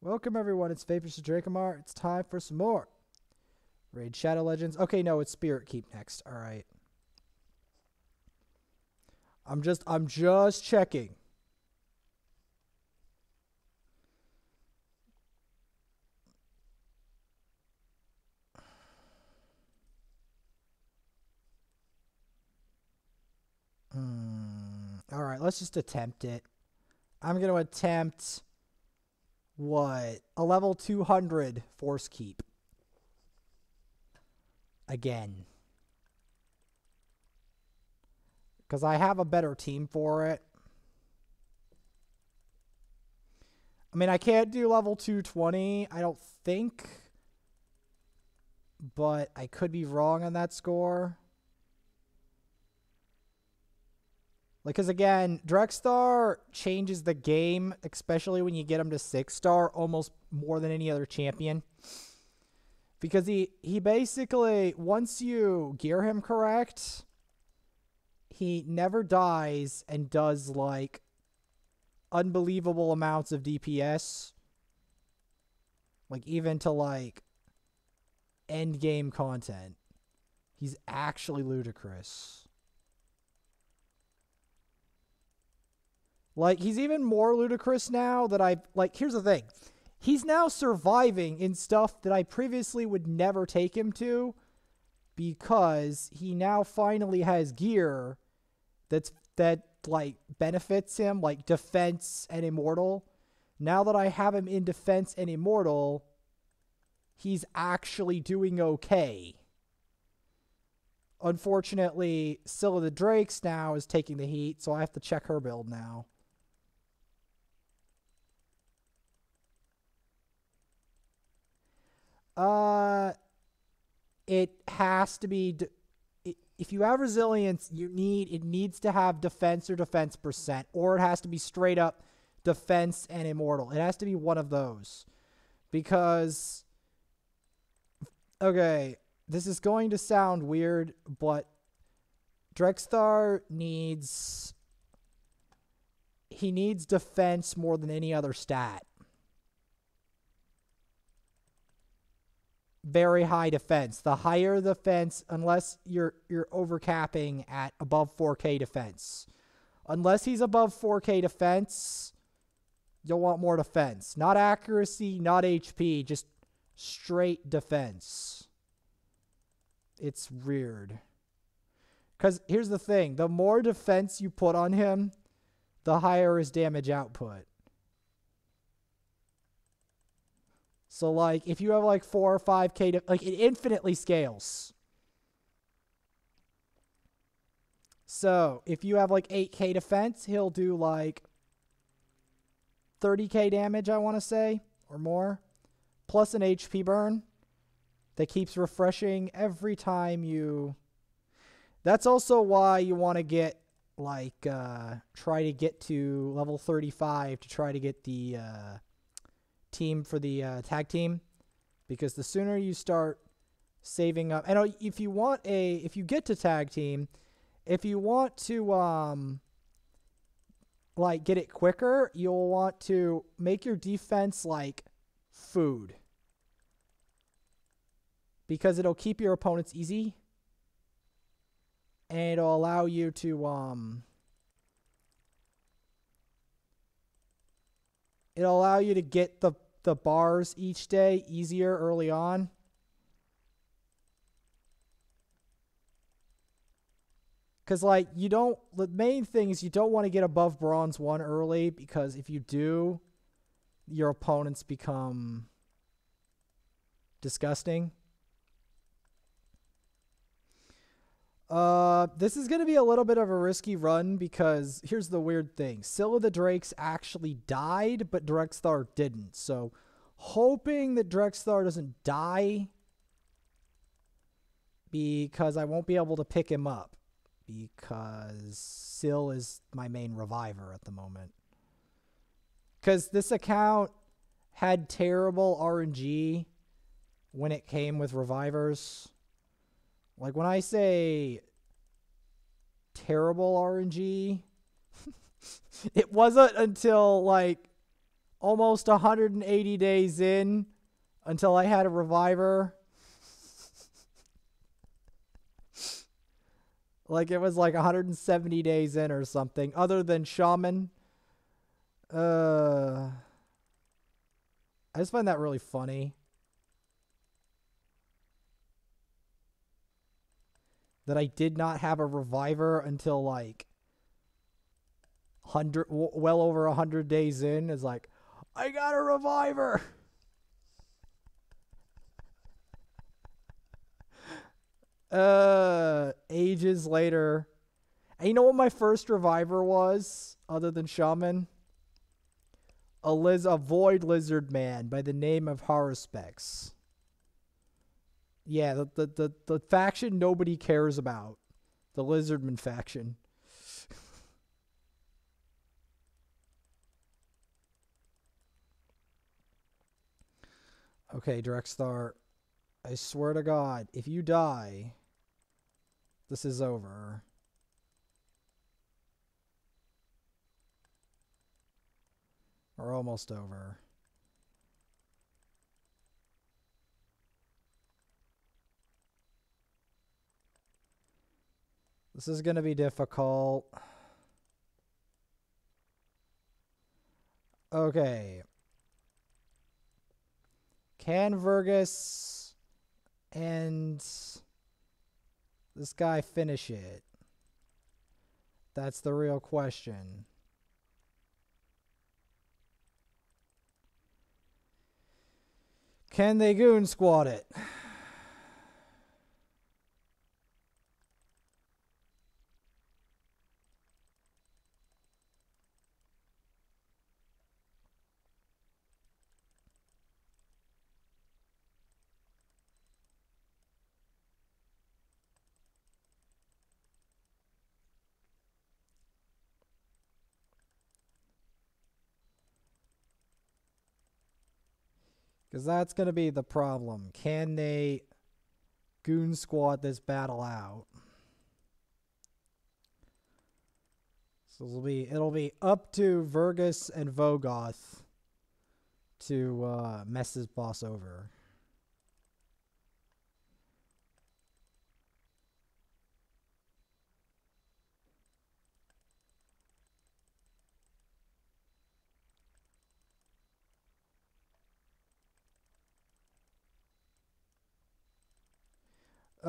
Welcome everyone, it's Vapors to Drakemar. It's time for some more Raid Shadow Legends. Okay, no, it's Spirit Keep next. Alright. I'm just checking. Alright, let's just attempt it. I'm gonna attempt what? A level 200 Force Keep. Again. Because I have a better team for it. I mean, I can't do level 220, I don't think. But I could be wrong on that score. Like, because again, Drexthar changes the game, especially when you get him to 6-star, almost more than any other champion. Because he basically, once you gear him correct, he never dies and does, like, unbelievable amounts of DPS. Like, even to, like, end game content. He's actually ludicrous. Like, he's even more ludicrous now that here's the thing. He's now surviving in stuff that I previously would never take him to because he now finally has gear that like benefits him, like defense and immortal. Now that I have him in defense and immortal, he's actually doing okay. Unfortunately, Scylla the Drakes now is taking the heat, so I have to check her build now. It has to be. If you have resilience, it needs to have defense or defense percent, or it has to be straight up defense and immortal. It has to be one of those, because okay, this is going to sound weird, but Drexthar needs defense more than any other stat. Very high defense. The higher the defense, unless you're overcapping at above 4K defense. Unless he's above 4K defense, you'll want more defense. Not accuracy, not HP, just straight defense. It's weird. Because here's the thing. The more defense you put on him, the higher his damage output. So, like, if you have, like, 4 or 5K, like, it infinitely scales. So, if you have, like, 8K defense, he'll do, like, 30K damage, I want to say, or more. Plus an HP burn that keeps refreshing every time you... That's also why you want to get, like, try to get to level 35 to try to get the... team for the tag team, because the sooner you start saving up, and if you get to tag team, if you want to like get it quicker, you'll want to make your defense like food, because it'll keep your opponents easy and it'll allow you to it'll allow you to get the bars each day easier early on. Because, like, the main thing is you don't want to get above Bronze 1 early, because if you do, your opponents become disgusting. This is going to be a little bit of a risky run, because here's the weird thing. Scylla the Drakes actually died, but Drexthar didn't. So, hoping that Drexthar doesn't die, because I won't be able to pick him up, because Syl is my main reviver at the moment. Because this account had terrible RNG when it came with revivers. Like, when I say terrible RNG, it wasn't until, like, almost 180 days in until I had a reviver. Like, it was like 170 days in or something, other than Shaman. I just find that really funny. That I did not have a reviver until like well over 100 days in. Is like, I got a reviver. Ages later. And you know what my first reviver was, other than Shaman? A void lizard man by the name of Haruspex. Yeah, the faction nobody cares about. The Lizardman faction. Okay, Drexthar. I swear to God, if you die, this is over. Or almost over. This is going to be difficult. Okay. Can Vergus and this guy finish it? That's the real question. Can they goon squad it? Because that's going to be the problem. Can they goon squad this battle out? So it'll be up to Vergus and Vogoth to mess this boss over.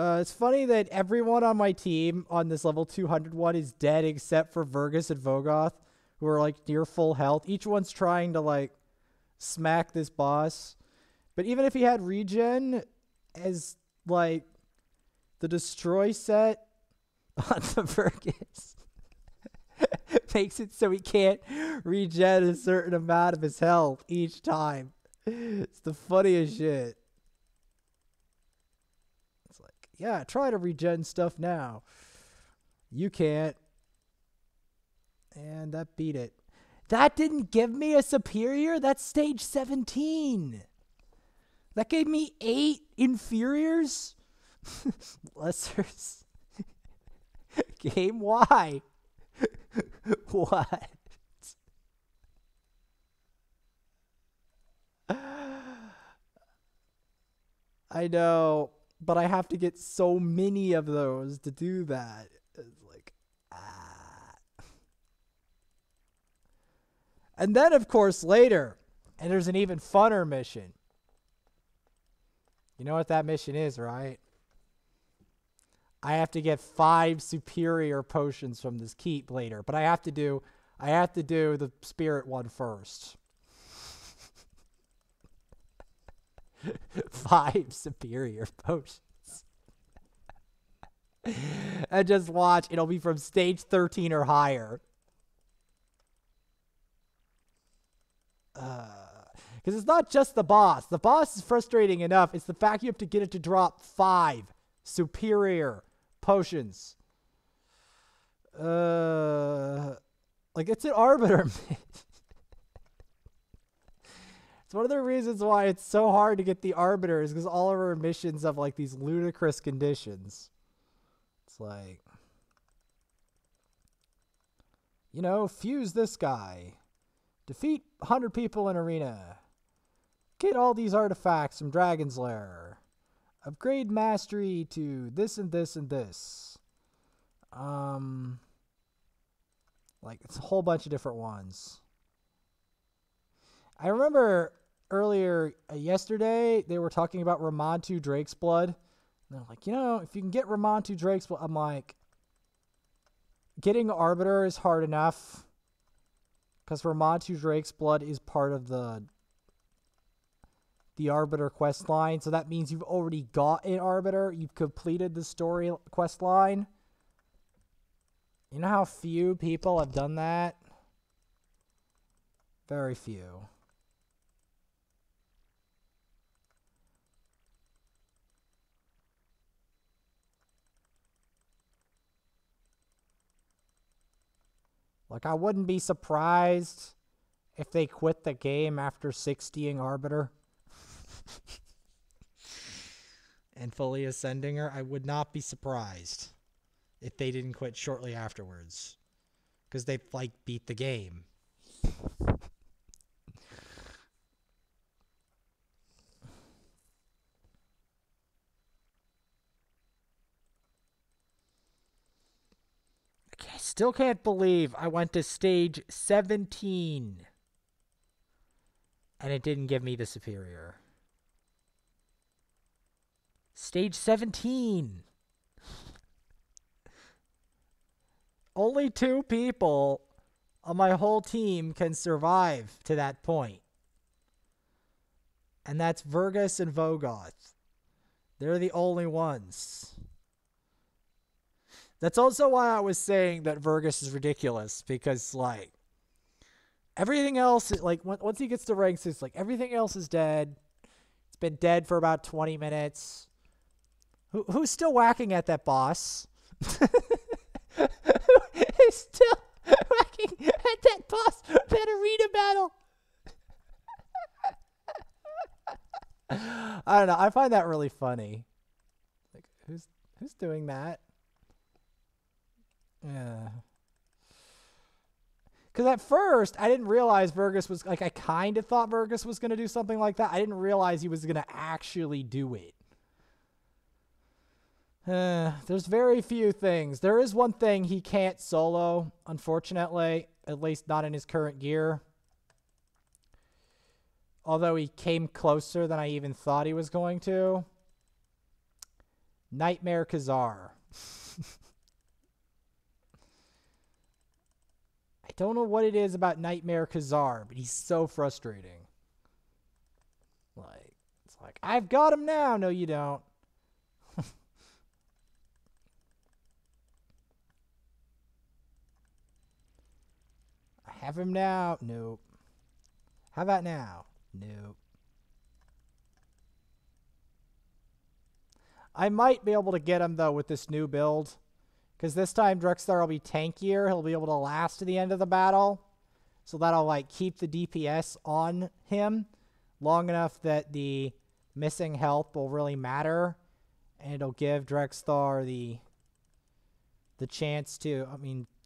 It's funny that everyone on my team on this level 200 one is dead except for Vergus and Vogoth, who are like near full health. Each one's trying to like smack this boss. But even if he had regen as like the destroy set on the Vergus makes it so he can't regen a certain amount of his health each time. It's the funniest shit. Yeah, try to regen stuff now. You can't. And that beat it. That didn't give me a superior? That's stage 17. That gave me 8 inferiors? Lessers. Game, why? What? I know. But I have to get so many of those to do that. It's like, And then, of course, later, and there's an even funner mission. You know what that mission is, right? I have to get 5 superior potions from this keep later. But I have to do the spirit one first. 5 superior potions. And just watch, it'll be from stage 13 or higher. Because it's not just the boss. The boss is frustrating enough. It's the fact you have to get it to drop 5 superior potions. Like, it's an arbiter. It's one of the reasons why it's so hard to get the arbiter is because all of our missions have like these ludicrous conditions. It's like, you know, fuse this guy. Defeat 100 people in arena. Get all these artifacts from Dragon's Lair. Upgrade mastery to this and this and this. Like, it's a whole bunch of different ones. I remember earlier yesterday, they were talking about Ramontu Drake's Blood. And they're like, you know, if you can get Ramontu Drake's Blood, I'm like, getting Arbiter is hard enough. Because Ramontu Drake's Blood is part of the Arbiter quest line. So that means you've already got an Arbiter. You've completed the story quest line. You know how few people have done that? Very few. Like, I wouldn't be surprised if they quit the game after 60ing Arbiter. And fully ascending her. I would not be surprised if they didn't quit shortly afterwards. Because they, like, beat the game. I still can't believe I went to stage 17 and it didn't give me the superior. Stage 17. Only 2 people on my whole team can survive to that point. And that's Vergus and Vogoth. They're the only ones. That's also why I was saying that Vergus is ridiculous, because, like, everything else, like, once he gets to rank 6, like, everything else is dead. It's been dead for about 20 minutes. Who's still whacking at that boss? Who's still whacking at that boss? That arena battle? I don't know. I find that really funny. Like, who's doing that? Yeah. Because at first, I didn't realize Vergus was, like, I kind of thought Vergus was going to do something like that. I didn't realize he was going to actually do it. There's very few things. There is one thing he can't solo, unfortunately, at least not in his current gear. Although he came closer than I even thought he was going to. Nightmare Khazar. I don't know what it is about Nightmare Khazar, but he's so frustrating. Like, it's like, I've got him now. No, you don't. I have him now. Nope. How about now? Nope. I might be able to get him, though, with this new build. Because this time Drexthar will be tankier. He'll be able to last to the end of the battle. So that'll, like, keep the DPS on him long enough that the missing health will really matter. And it'll give Drexthar the chance to,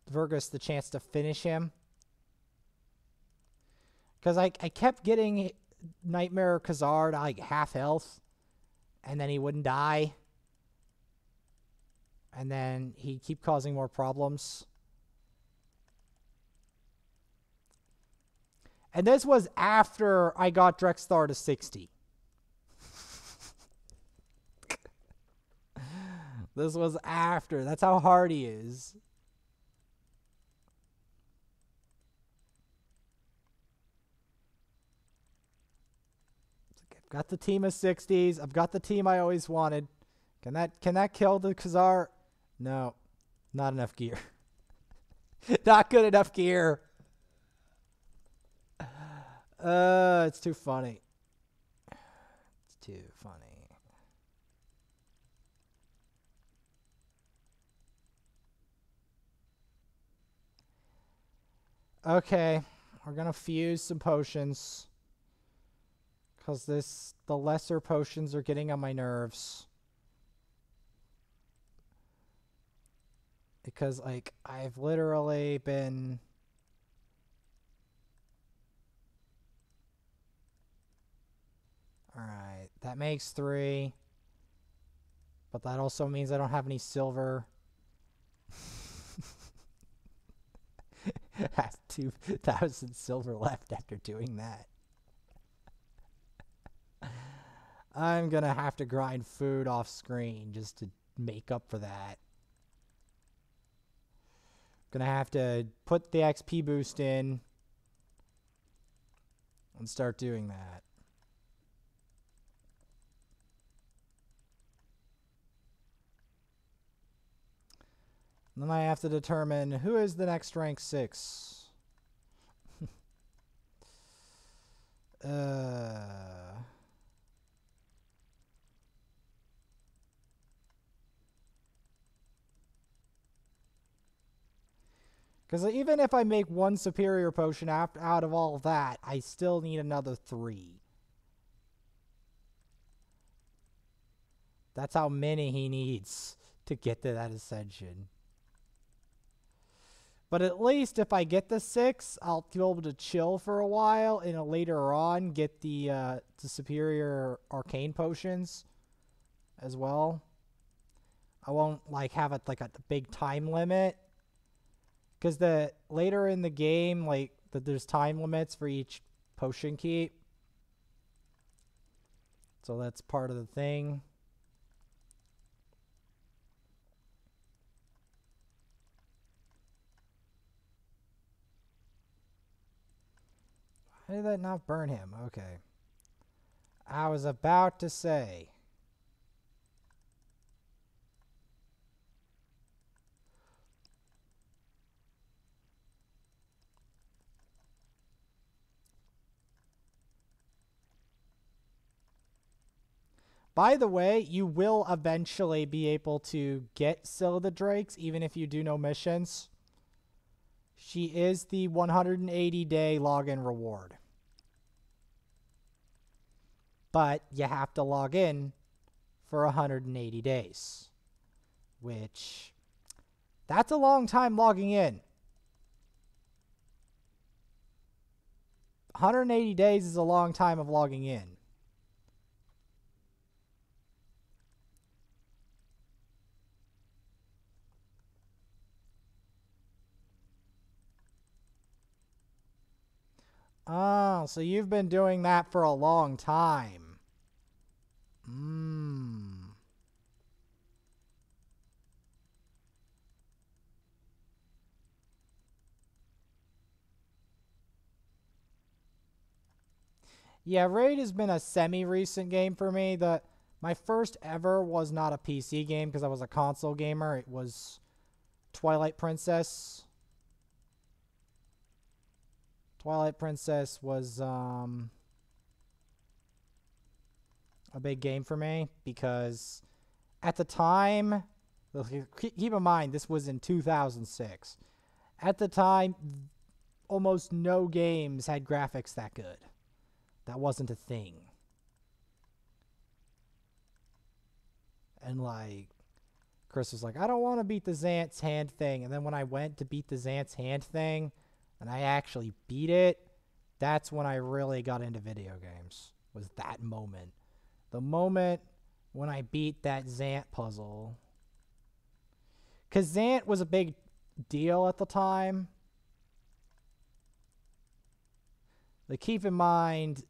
Vergus the chance to finish him. Because I kept getting Nightmare Khazar to, like, half health. And then he wouldn't die. And then he'd keep causing more problems. And this was after I got Drexthar to 60. This was after. That's how hard he is. I've got the team of 60s. I've got the team I always wanted. Can that kill the Khazar? No. Not enough gear. Not good enough gear. It's too funny. It's too funny. Okay, we're gonna fuse some potions. Because the lesser potions are getting on my nerves. Because, like, I've literally been that makes 3. But that also means I don't have any silver. I have 2,000 silver left after doing that. I'm gonna have to grind food off screen just to make up for that. Gonna have to put the XP boost in and start doing that. And then I have to determine who is the next rank 6. Because even if I make 1 superior potion out of all of that, I still need another 3. That's how many he needs to get to that ascension. But at least if I get the 6, I'll be able to chill for a while and later on get the superior arcane potions as well. I won't like have it like a big time limit. Because later in the game, like there's time limits for each potion keep. So that's part of the thing. Why did that not burn him? Okay. I was about to say. By the way, you will eventually be able to get Scylla the Drakes, even if you do no missions. She is the 180-day login reward. But you have to log in for 180 days. Which, that's a long time logging in. 180 days is a long time of logging in. Oh, so you've been doing that for a long time. Yeah, Raid has been a semi-recent game for me. My first ever was not a PC game because I was a console gamer. It was Twilight Princess. Twilight Princess was a big game for me because at the time, keep in mind this was in 2006. At the time, almost no games had graphics that good. That wasn't a thing. And like, Chris was like, I don't want to beat the Zant's hand thing. And then when I went to beat the Zant's hand thing, and I actually beat it, that's when I really got into video games, was that moment. The moment when I beat that Zant puzzle. Because Zant was a big deal at the time. Like, keep in mind,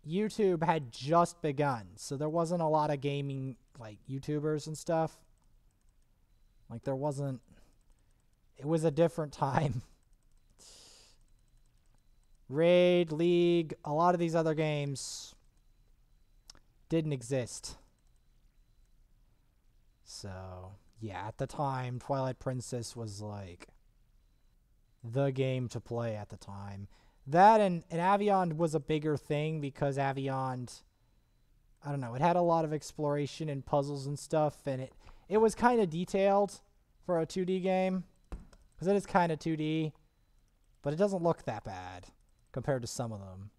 YouTube had just begun, so there wasn't a lot of gaming, like, YouTubers and stuff. Like, there wasn't... It was a different time. Raid, League, a lot of these other games didn't exist. So, yeah, at the time, Twilight Princess was, like, the game to play at the time. That and Avion was a bigger thing because Avion, I don't know, it had a lot of exploration and puzzles and stuff, and it was kind of detailed for a 2D game, because it is kind of 2D, but it doesn't look that bad compared to some of them.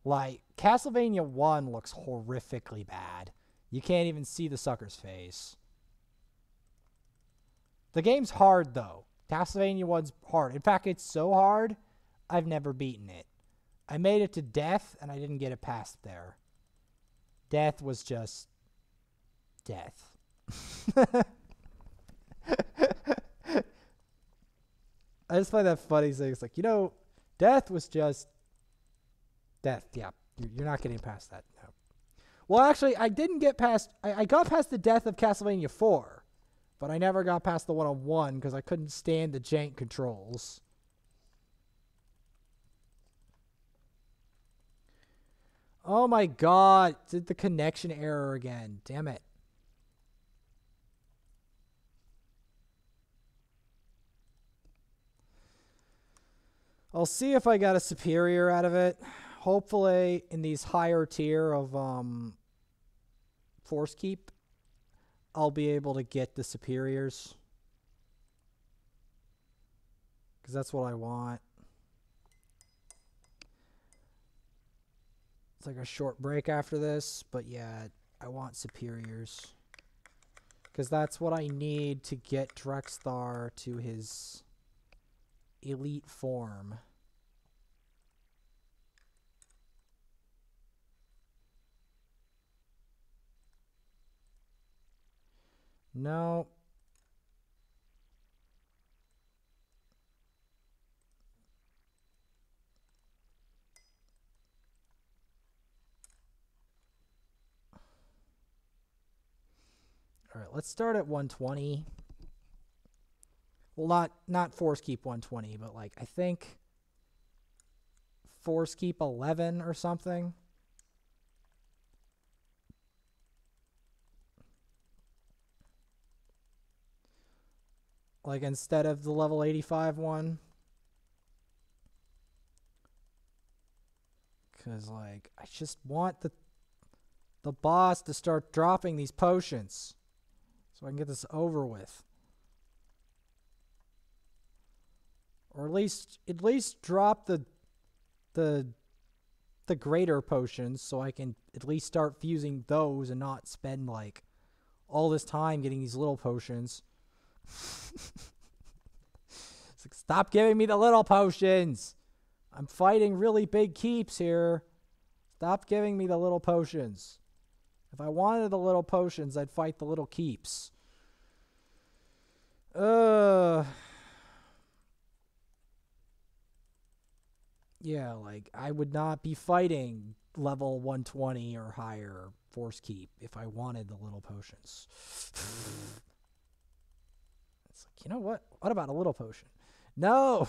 Like, Castlevania 1 looks horrifically bad. You can't even see the sucker's face. The game's hard, though. Castlevania 1's hard. In fact, it's so hard, I've never beaten it. I made it to death, and I didn't get it past there. Death was just death. I just find that funny saying it's like, you know, death was just death. Yeah, you're not getting past that. No. Well, actually, I didn't get past... I got past the death of Castlevania 4, but I never got past the 1-on-1 because I couldn't stand the jank controls. Oh my god, did the connection error again. Damn it. I'll see if I got a superior out of it. Hopefully, in these higher tier of Force Keep, I'll be able to get the superiors. Because that's what I want. It's like a short break after this, but yeah, I want superiors. Because that's what I need to get Drexthar to his elite form. No. All right, let's start at 120. Well, not Force Keep 120, but like I think Force Keep 11 or something. Like instead of the level 85 one. Cause like I just want the boss to start dropping these potions. So I can get this over with. Or at least drop the greater potions so I can at least start fusing those and not spend like all this time getting these little potions. It's like, stop giving me the little potions. I'm fighting really big keeps here. Stop giving me the little potions. If I wanted the little potions, I'd fight the little keeps. Yeah, like, I would not be fighting level 120 or higher Force Keep if I wanted the little potions. It's like, you know what? What about a little potion? No!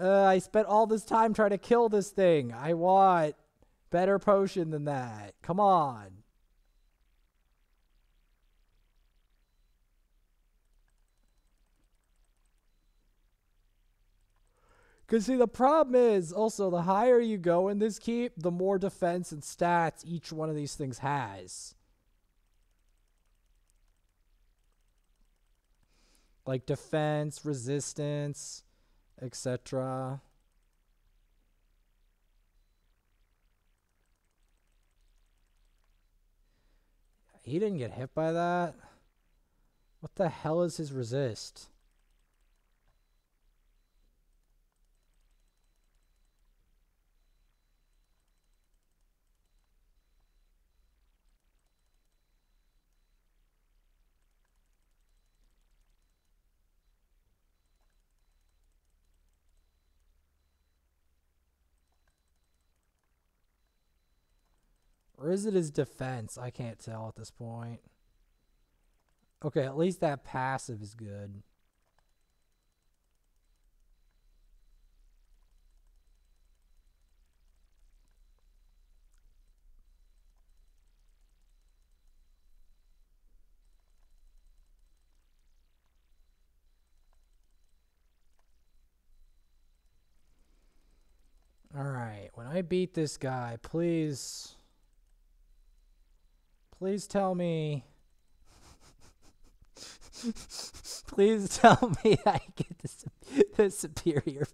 I spent all this time trying to kill this thing. I want better potion than that. Come on. Because, see, the problem is, also, the higher you go in this keep, the more defense and stats each one of these things has. Like defense, resistance, etc. He didn't get hit by that? What the hell is his resist? Or is it his defense? I can't tell at this point. Okay, at least that passive is good. Alright, when I beat this guy, please tell me... Please tell me I get the superior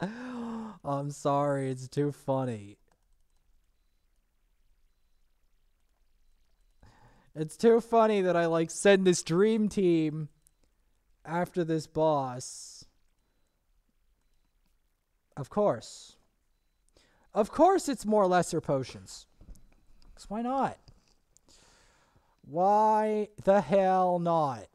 potion. I'm sorry, it's too funny. It's too funny that I like send this dream team after this boss. Of course. Of course it's more lesser potions. 'Cause why not? Why the hell not?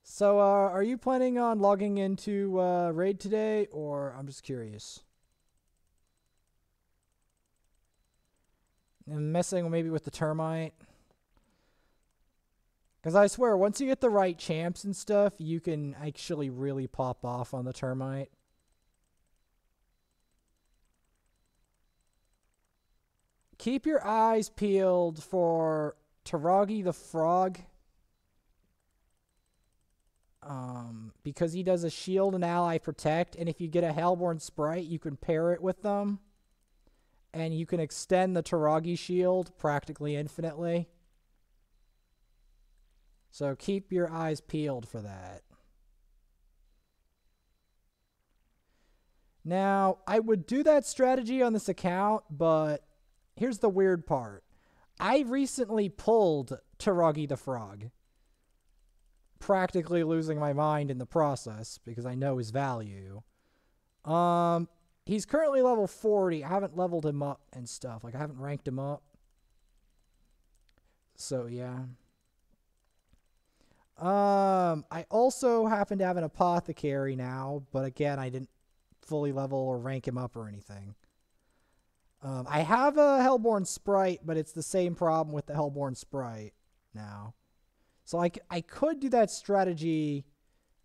So are you planning on logging into Raid today, or I'm just curious? I'm messing maybe with the termite. Because I swear, once you get the right champs and stuff, you can actually really pop off on the termite. Keep your eyes peeled for Taragi the Frog. Because he does a shield and ally protect, and if you get a Hellborn Sprite, you can pair it with them. And you can extend the Taragi shield practically infinitely. So keep your eyes peeled for that. Now, I would do that strategy on this account, but here's the weird part. I recently pulled Taragi the Frog, practically losing my mind in the process because I know his value. He's currently level 40. I haven't leveled him up and stuff. Like, I haven't ranked him up. So, yeah. I also happen to have an apothecary now, but again, I didn't fully level or rank him up or anything. I have a Hellborn Sprite, but it's the same problem with the Hellborn Sprite now. So I could do that strategy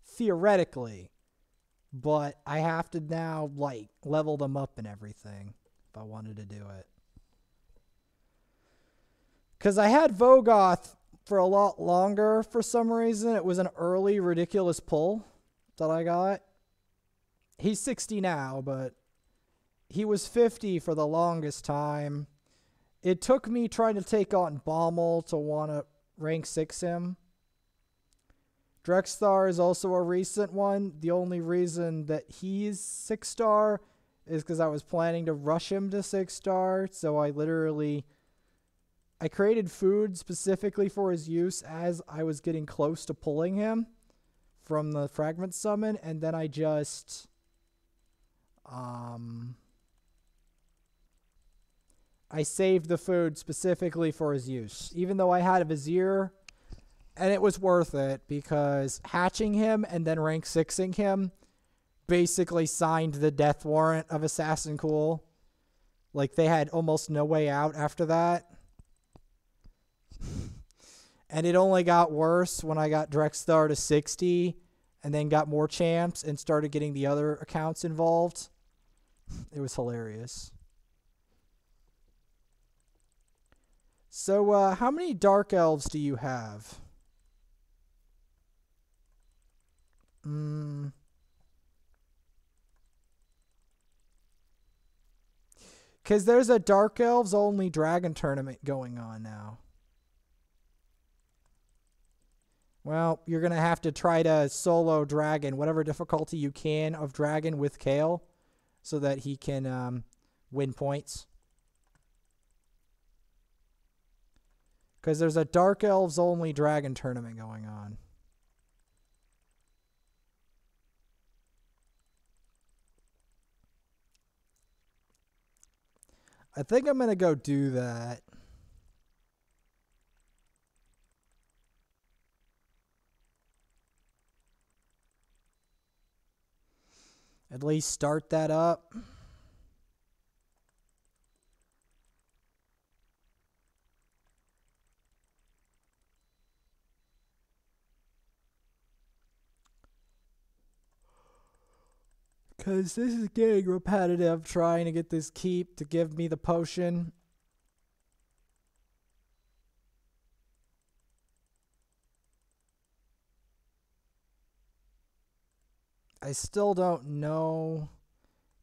theoretically, but I have to now, like, level them up and everything if I wanted to do it. Because I had Vogoth for a lot longer for some reason. It was an early ridiculous pull that I got. He's 60 now, but he was 50 for the longest time. It took me trying to take on Bommel to want to rank 6 him. Drexthar is also a recent one. The only reason that he's 6-star is because I was planning to rush him to 6-star. So I created food specifically for his use as I was getting close to pulling him from the fragment summon. And then I just... I saved the food specifically for his use. Even though I had a Vizier, and it was worth it because hatching him and then rank 6ing him basically signed the death warrant of Assassin Cool. Like, they had almost no way out after that. And it only got worse when I got Drexthar to 60 and then got more champs and started getting the other accounts involved. It was hilarious. So, how many Dark Elves do you have? Because there's a Dark Elves only Dragon tournament going on now. Well, you're going to have to try to solo Dragon, whatever difficulty you can of Dragon with Kale, so that he can win points. Because there's a Dark Elves only Dragon tournament going on. I think I'm going to go do that. At least start that up. Because this is getting repetitive, trying to get this keep to give me the potion. I still don't know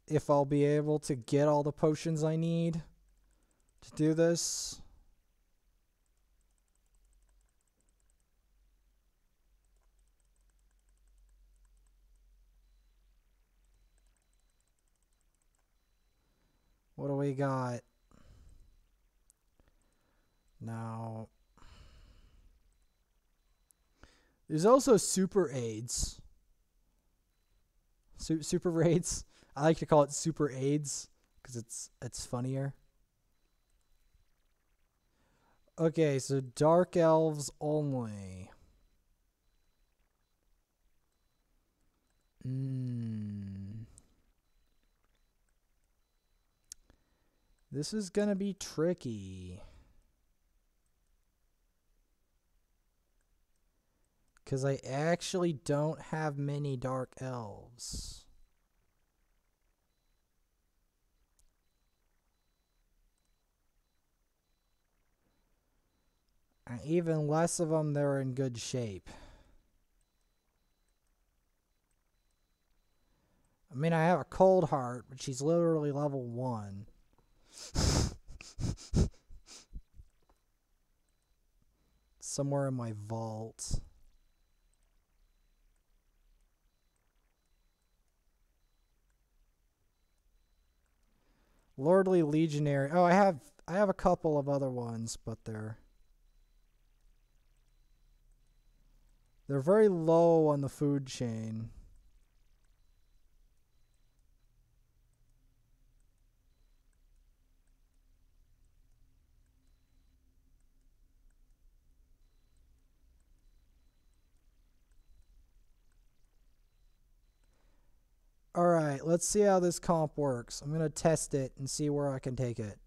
if I'll be able to get all the potions I need to do this. What do we got? Now, there's also super aids. Super raids. I like to call it super aids because it's funnier. Okay, so dark elves only. This is gonna be tricky. Because I actually don't have many dark elves. And even less of them, they're in good shape. I mean, I have a cold heart, but she's literally level 1. Somewhere in my vault. Lordly Legionary. Oh, I have a couple of other ones, but they're very low on the food chain. Alright, let's see how this comp works. I'm going to test it and see where I can take it.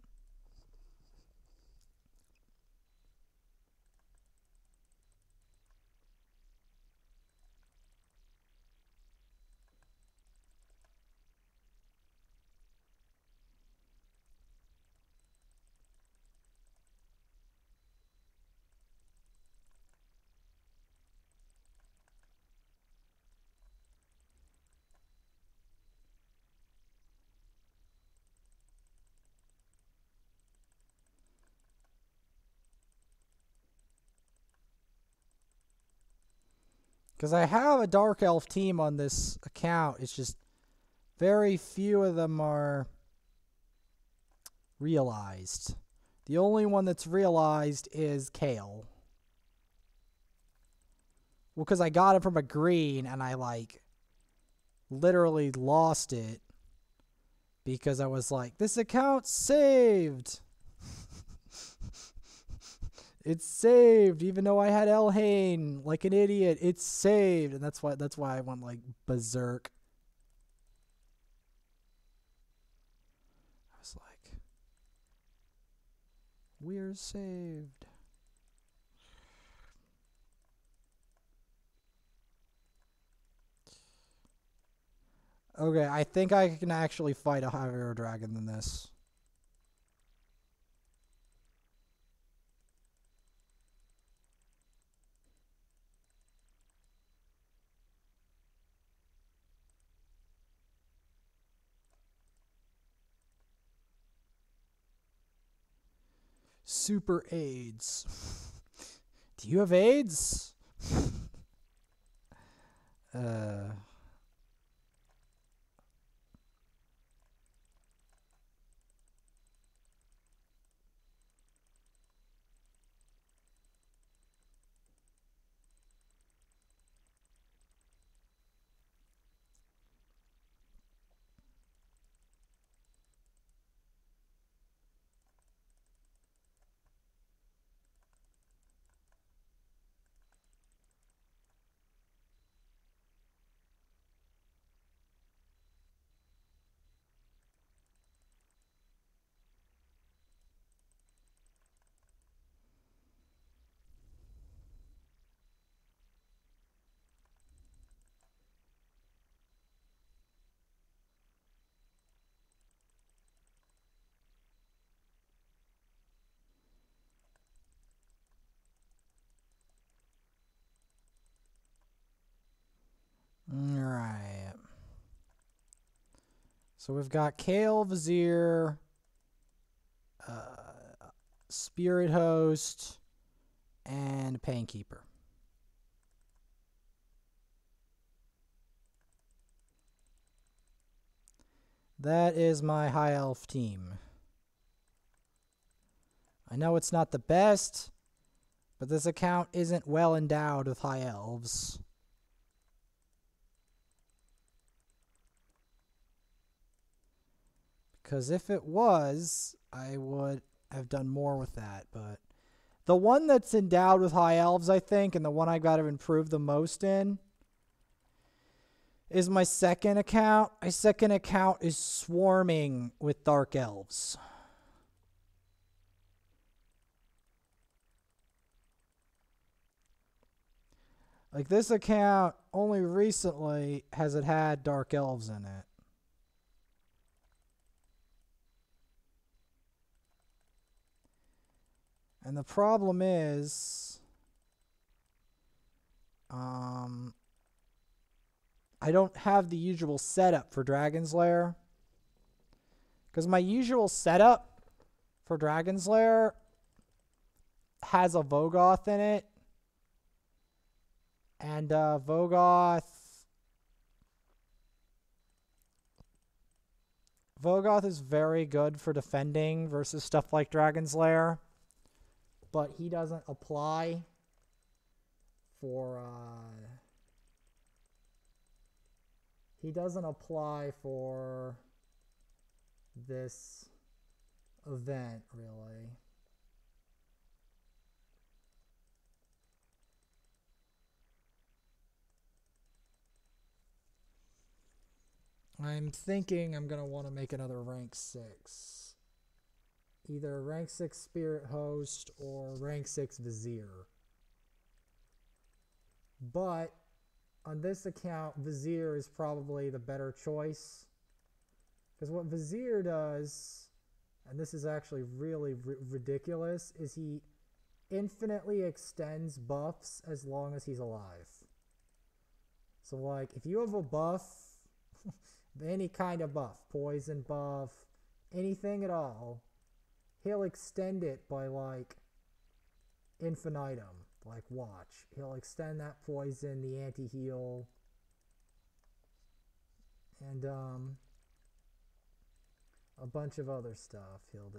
Because I have a Dark Elf team on this account. It's just very few of them are realized. The only one that's realized is Kale. Well, because I got it from a green and I, like, literally lost it. Because I was like, this account's saved. It's saved, even though I had Elhain like an idiot. It's saved, and that's why I went like berserk. I was like, we're saved. Okay, I think I can actually fight a higher dragon than this. Super AIDS. Do you have AIDS? Alright. So we've got Kale, Vizier, Spirit Host, and Painkeeper. That is my High Elf team. I know it's not the best, but this account isn't well endowed with High Elves. Because if it was, I would have done more with that. But the one that's endowed with High Elves, I think, and the one I got to improve the most in, is my second account. My second account is swarming with Dark Elves. Like, this account only recently has it had Dark Elves in it. And the problem is, I don't have the usual setup for Dragon's Lair. Because my usual setup for Dragon's Lair has a Vogoth in it. And Vogoth is very good for defending versus stuff like Dragon's Lair. But he doesn't apply for this event, really. I'm thinking I'm going to want to make another rank 6. Either rank 6 Spirit Host or rank 6 Vizier. But on this account, Vizier is probably the better choice. Because what Vizier does, and this is actually really ridiculous, is he infinitely extends buffs as long as he's alive. So, like, if you have a buff, any kind of buff, poison buff, anything at all, he'll extend it by, like, infinitum. Like, watch. He'll extend that poison, the anti-heal, and, a bunch of other stuff he'll do.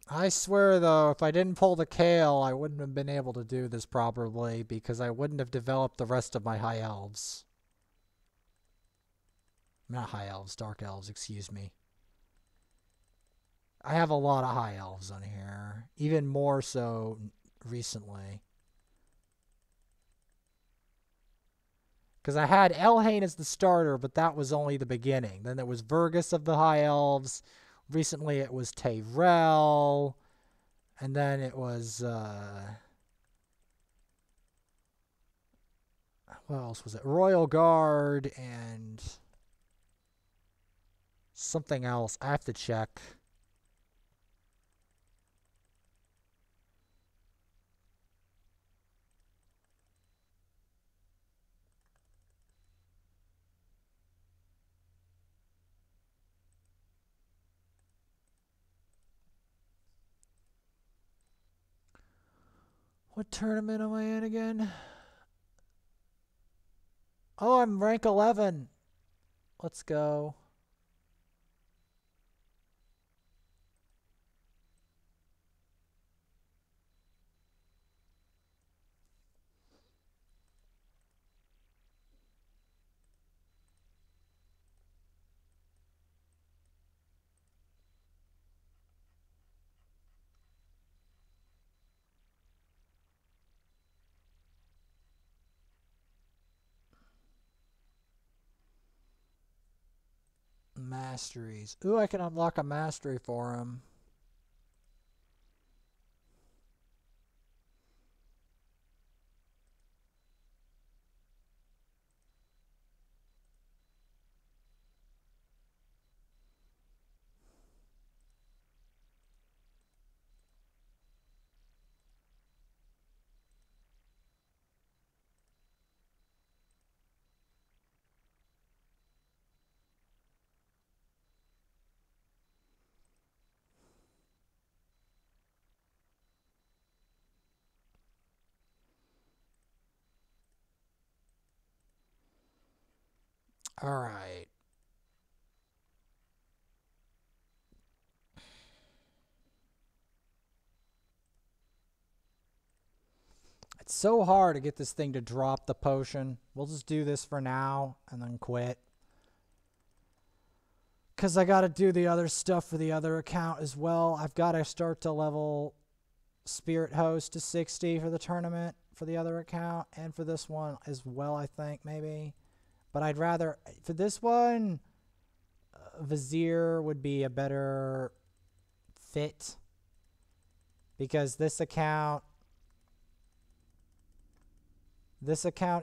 I swear, though, if I didn't pull the Kale, I wouldn't have been able to do this properly because I wouldn't have developed the rest of my High Elves. Not High Elves, Dark Elves, excuse me. I have a lot of High Elves on here, even more so recently. Because I had Elhain as the starter, but that was only the beginning. Then there was Vergus of the High Elves. Recently it was Tyrell. And then it was, what else was it? Royal Guard and something else. I have to check. What tournament am I in again? Oh, I'm rank 11. Let's go. Masteries. Ooh, I can unlock a mastery for him. All right. It's so hard to get this thing to drop the potion. We'll just do this for now and then quit. Because I got to do the other stuff for the other account as well. I've got to start to level Spirit Host to 60 for the tournament for the other account and for this one as well, I think, maybe. But I'd rather, for this one, Vizier would be a better fit. Because this account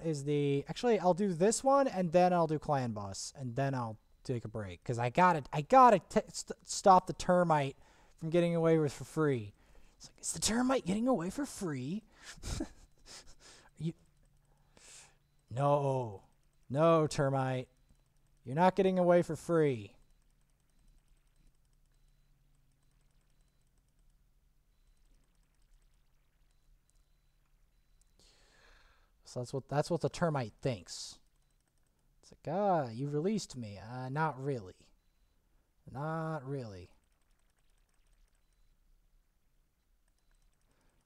is the, actually, I'll do this one and then I'll do Clan Boss and then I'll take a break. Because I gotta stop the termite from getting away with for free. It's like, is the termite getting away for free? No, termite. You're not getting away for free. So that's what the termite thinks. It's like, you released me. Not really. Not really.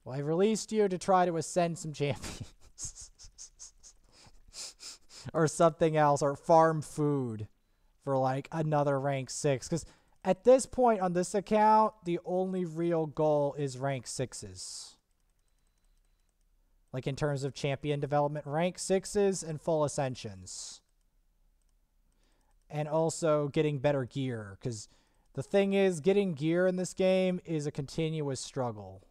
Well, I released you to try to ascend some champions. Or something else, or farm food for like another rank 6. Because at this point on this account, the only real goal is rank 6s. Like in terms of champion development, rank 6s and full ascensions. And also getting better gear. Because the thing is, getting gear in this game is a continuous struggle.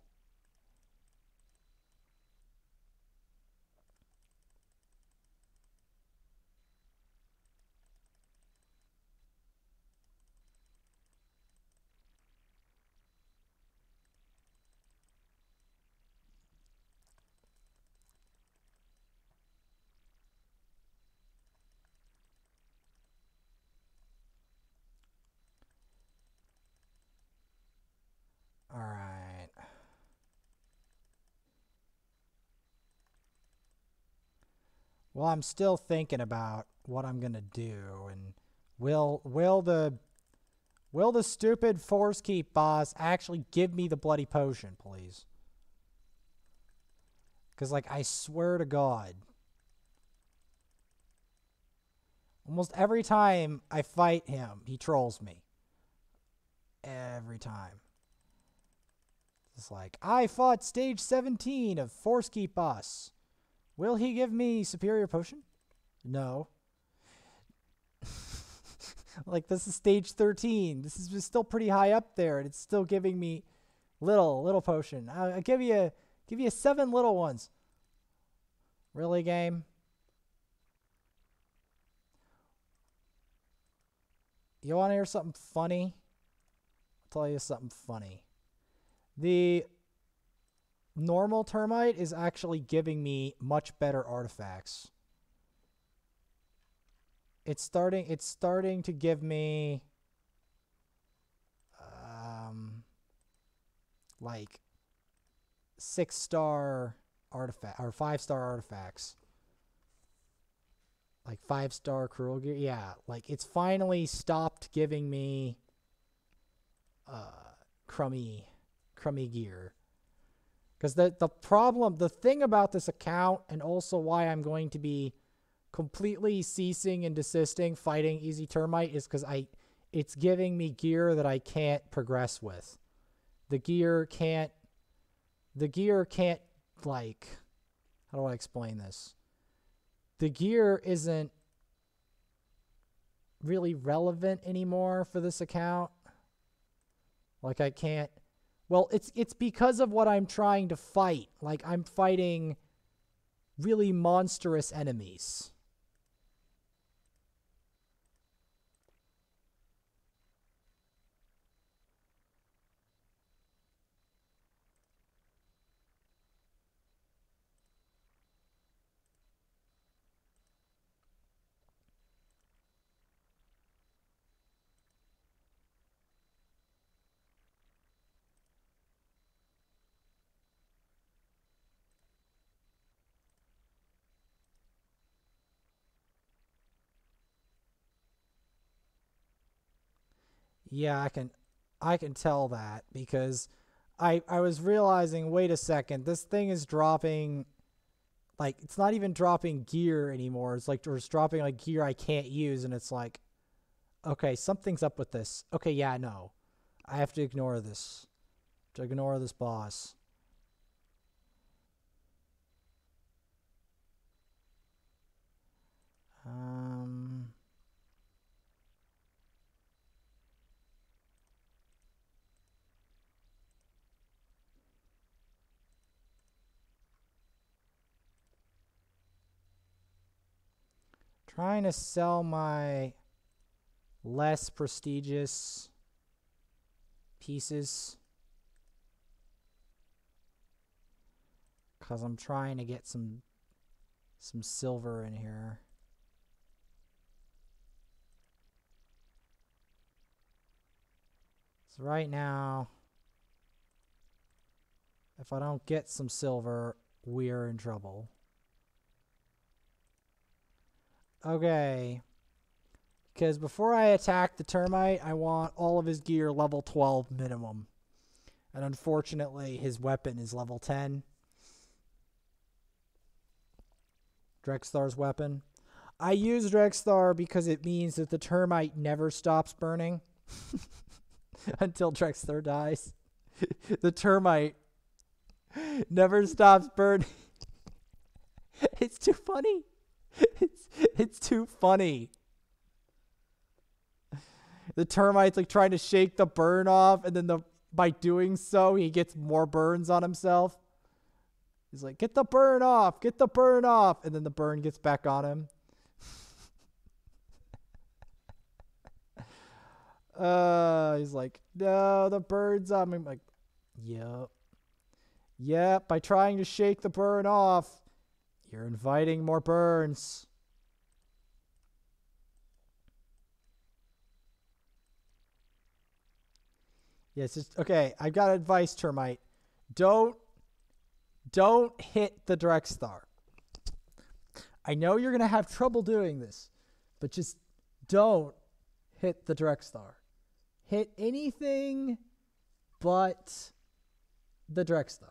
All right. Well, I'm still thinking about what I'm gonna do, and will the stupid Force Keep boss actually give me the bloody potion, please? Because, like, I swear to God, almost every time I fight him, he trolls me. Every time. It's like, I fought stage 17 of Force Keep boss. Will he give me superior potion? No. Like, this is stage 13. This is still pretty high up there, and it's still giving me little potion. I'll give you 7 little ones. Really, game? You want to hear something funny? I'll tell you something funny. The normal termite is actually giving me much better artifacts. It's starting to give me like 6-star artifact or 5-star artifacts. Like 5-star cruel gear. Yeah, like it's finally stopped giving me crummy gear. Because the thing about this account, and also why I'm going to be completely ceasing and desisting fighting Easy Termite, is because it's giving me gear that I can't progress with. The gear can't, like, how do I explain this? The gear isn't really relevant anymore for this account. Like, I can't, well, it's because of what I'm trying to fight. Like, I'm fighting really monstrous enemies. Yeah, I can tell that because I was realizing, wait a second, this thing is dropping, like, it's not even dropping gear anymore. It's like, or it's dropping like gear I can't use, and it's like, okay, something's up with this. Okay, yeah, no. I have to ignore this. To ignore this boss. Um Trying to sell my less prestigious pieces because I'm trying to get some silver in here. So right now, if I don't get some silver, we're in trouble. Okay. Because before I attack the termite, I want all of his gear level 12 minimum. And unfortunately, his weapon is level 10. Drexthar's weapon. I use Drexthar because it means that the termite never stops burning until Drexthar dies. The termite never stops burning. It's too funny. It's too funny. The termite's like trying to shake the burn off, and then by doing so, he gets more burns on himself. He's like, get the burn off, get the burn off, and then the burn gets back on him. He's like, no, the burn's on me. I'm like, yep. Yep, by trying to shake the burn off, you're inviting more burns. Yes, yeah, okay, I've got advice, termite. Don't hit the Drexthar. I know you're going to have trouble doing this, but just don't hit the Drexthar. Hit anything but the Drexthar.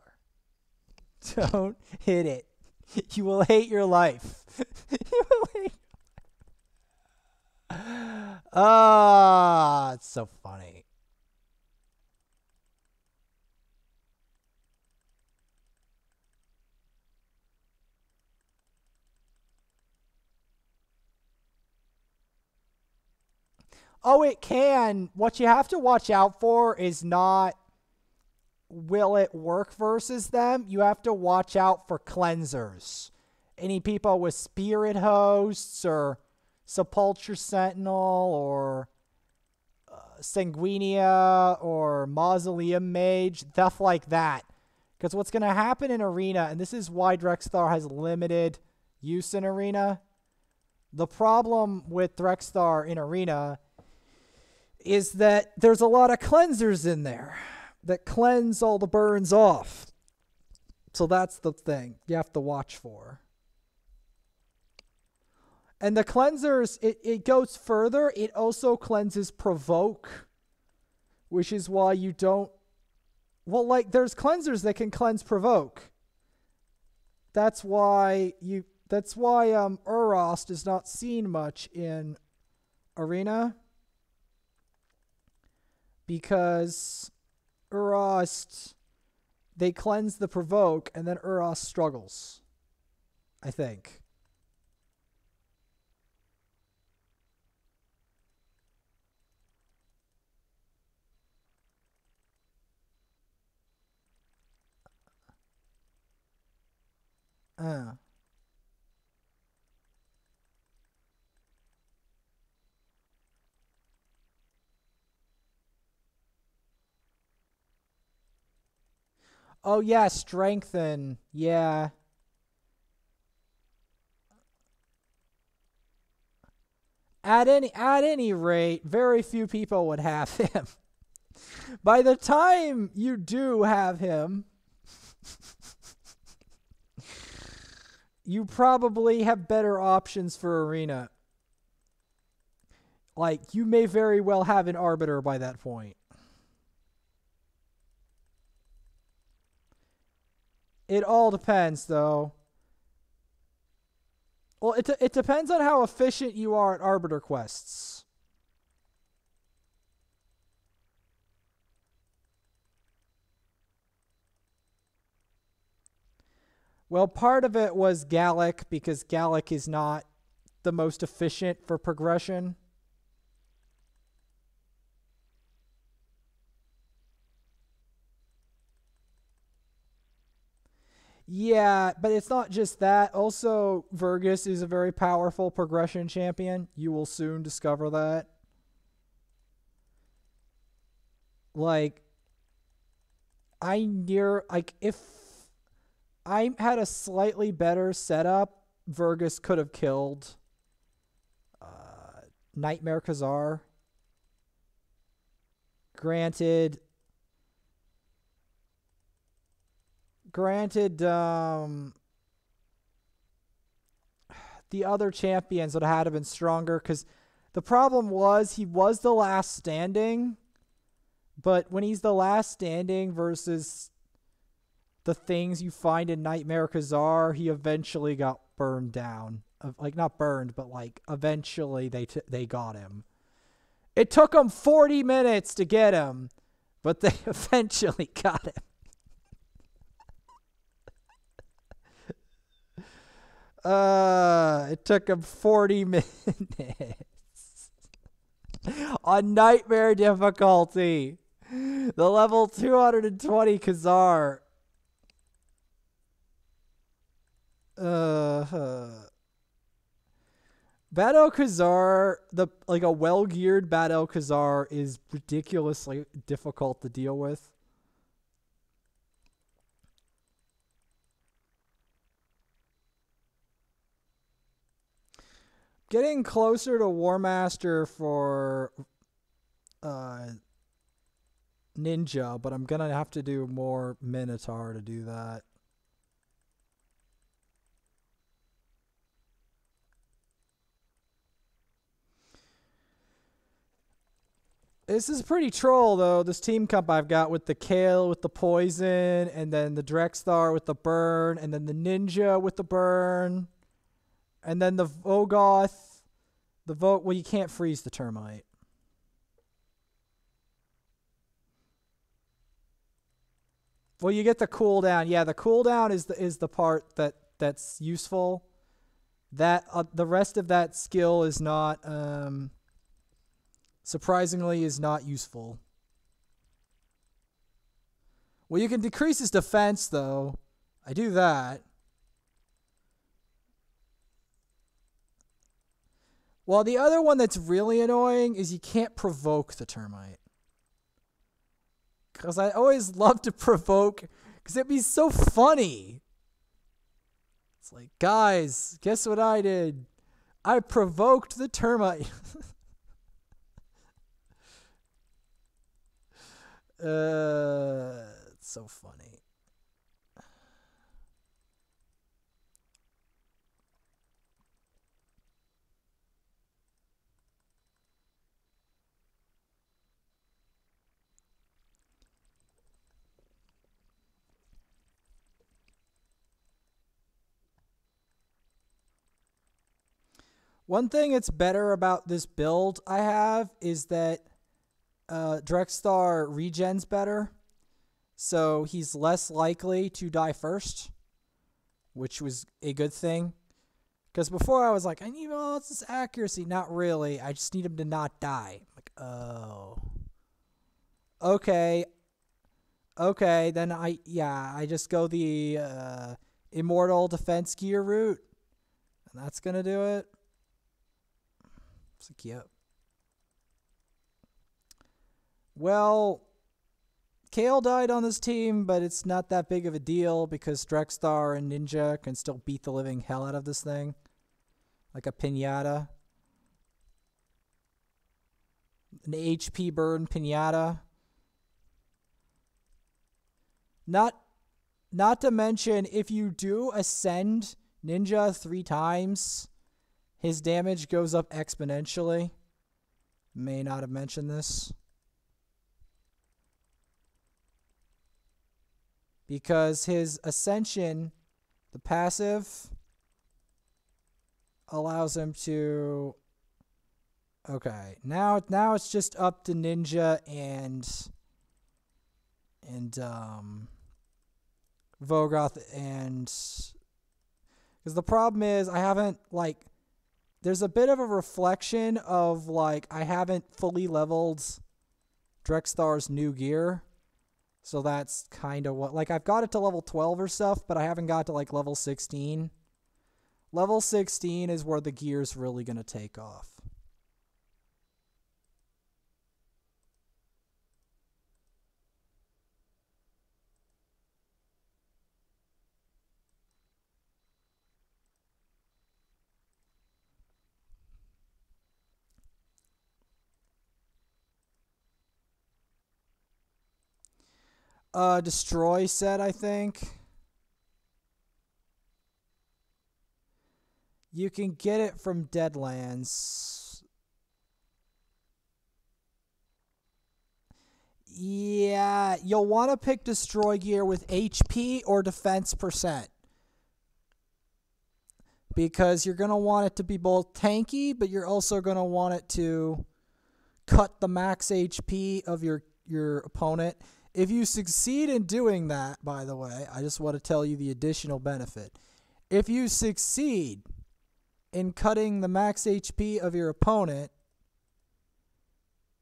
Don't hit it. You will hate your life. You will hate. Ah, it's so funny. Oh, it can. What you have to watch out for is not will it work versus them. You have to watch out for cleansers. Any people with spirit hosts or Sepulchre Sentinel or Sanguinia or Mausoleum Mage, stuff like that. Because what's going to happen in Arena, and this is why Drexthar has limited use in Arena, the problem with Drexthar in Arena is that there's a lot of cleansers in there that cleanse all the burns off. So that's the thing you have to watch for. And the cleansers, it goes further. It also cleanses provoke, which is why you don't... Well, like, there's cleansers that can cleanse provoke. That's why Urost is not seen much in Arena. Because Urost, they cleanse the provoke, and then Urost struggles, I think. Oh yeah, strengthen. Yeah. At any rate, very few people would have him. By the time you do have him, you probably have better options for Arena. Like, you may very well have an Arbiter by that point. It all depends, though. Well, it depends on how efficient you are at Arbiter quests. Well, part of it was Gallic, because Gallic is not the most efficient for progression. Yeah, but it's not just that. Also, Vergus is a very powerful progression champion. You will soon discover that. Like, if I had a slightly better setup, Vergus could have killed Nightmare Khazar. Granted, the other champions would have been stronger, because the problem was he was the last standing, but when he's the last standing versus the things you find in Nightmare Khazar, he eventually got burned down. Like, not burned, but like eventually they got him. It took them 40 minutes to get him, but they eventually got him. It took him 40 minutes on Nightmare difficulty. The level 220 Khazar. Bad El-Khazar, a well-geared Bad El-Khazar is ridiculously difficult to deal with. Getting closer to War Master for Ninja, but I'm gonna have to do more Minotaur to do that. This is pretty troll, though, this team comp I've got with the Kale with the poison, and then the Drexthar with the burn, and then the Ninja with the burn, and then the Vogoth. Well, you can't freeze the Termite. Well, you get the cooldown. Yeah, the cooldown is the part that's useful. That the rest of that skill is not surprisingly is not useful. Well, you can decrease his defense, though. I do that. Well, the other one that's really annoying is you can't provoke the Termite. Because I always love to provoke, because it'd be so funny. It's like, guys, guess what I did? I provoked the Termite. It's so funny. One thing that's better about this build I have is that Drexthar regens better, so he's less likely to die first, which was a good thing. Because before I was like, I need all this accuracy. Not really. I just need him to not die. I'm like, oh. Okay. Okay, then I just go the Immortal Defense Gear route. And that's going to do it. So cute. Well, Kale died on this team, but it's not that big of a deal because Drexthar and Ninja can still beat the living hell out of this thing. Like a pinata. An HP burn pinata. Not to mention, if you do ascend Ninja 3 times, his damage goes up exponentially. may not have mentioned this. Because his Ascension, the passive, allows him to... Okay, now it's just up to Ninja and Vogoth, and because the problem is I haven't, like, there's a bit of a reflection of, like, I haven't fully leveled Drexthar's new gear. So that's kind of what, like, I've got it to level 12 or stuff, but I haven't got to, like, level 16. Level 16 is where the gear's really going to take off. Destroy set, I think. You can get it from Deadlands. Yeah, you'll want to pick Destroy gear with HP or defense percent. Because you're going to want it to be both tanky, but you're also going to want it to cut the max HP of your opponent. If you succeed in doing that, by the way, I just want to tell you the additional benefit. If you succeed in cutting the max HP of your opponent,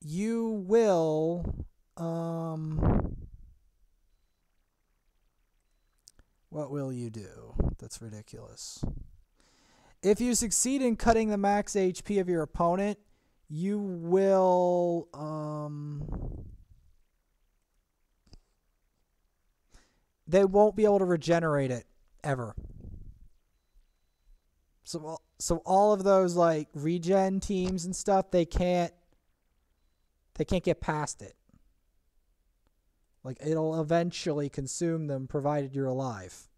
you will... what will you do? That's ridiculous. If you succeed in cutting the max HP of your opponent, you will... they won't be able to regenerate it ever. So all of those, like, regen teams and stuff, they can't get past it. Like, it'll eventually consume them provided you're alive.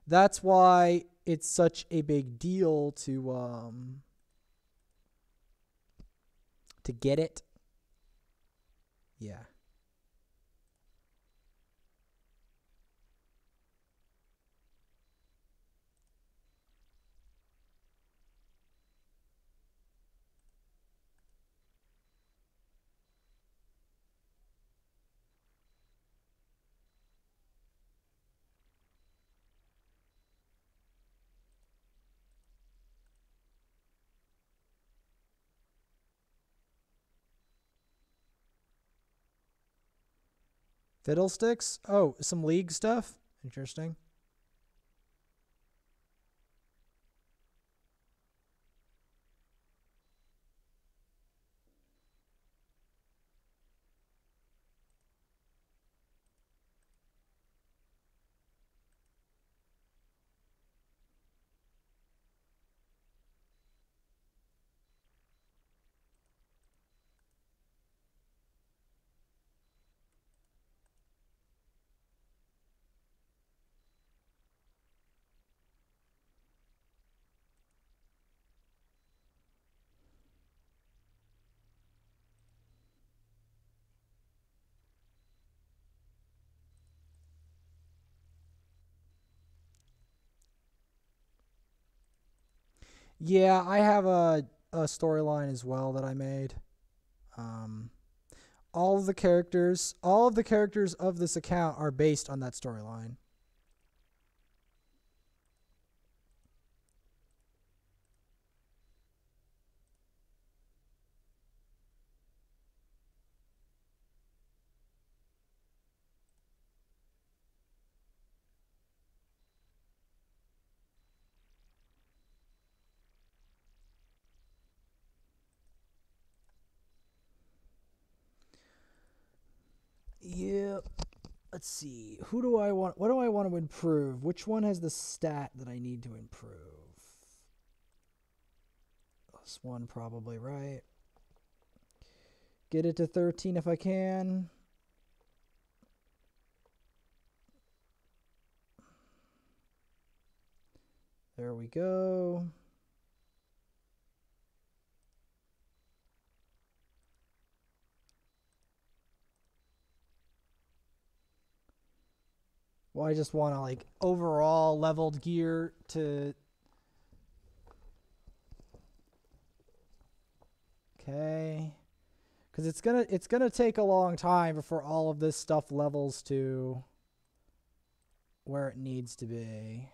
That's why it's such a big deal to get it. Yeah. Fiddlesticks? Oh, some League stuff? Interesting. Yeah, I have a storyline as well that I made. All of the characters of this account are based on that storyline. Yep. Let's see. What do I want to improve? Which one has the stat that I need to improve? This one probably, right? Get it to 13 if I can. There we go. Well, I just want to like overall leveled gear to. Okay. Because it's gonna take a long time before all of this stuff levels to where it needs to be.